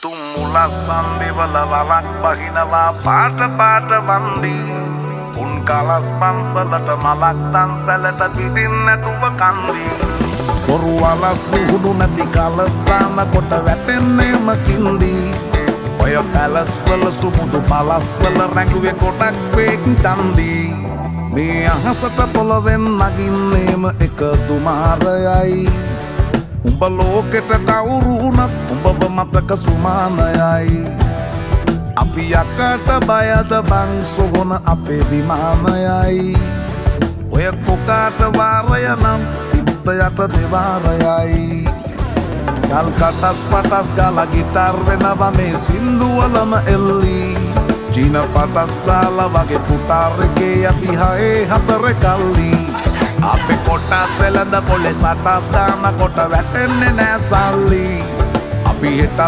තුම්මුලස් සම්බිවල වලක් බහිනවා පාට පාට වන්දි උන් කලස් පන්සලට මලක් තන්සලට පිටින් නැතුව කන්දි බොරු වලස් නිහුණු නැති කලස්ථාන කොට වැටෙන්නේම කින්දි ඔය පැලස් වල සුමුදු පලස් වල රැඟුවේ කොටක් ෆේක් තන්දි මේ අහසට පොළවෙන් නගින්නේම එක දුමාරයයි උඹ ලෝකෙට කවුරුනත් උඹව මතක සුමානයයි අපි යකට බයද බං සොහොන අපේ විමානයයි ඔය කොකාට වාරය නම් තිත්ත යට දෙවාරයයි ගල් කටස් පටස් ගාලා ගිටාර් වෙනවා මේ සින්දුවලම එල්ලි චීන පටස් දාලා වගේ පුටාර් එකේ යටි හයේ හතර කල්ලි අපේ කොටස් වෙලඳ පොලේ සටස් දාන කොට වැටෙන්නේ නෑ සල්ලි අපි හිටත්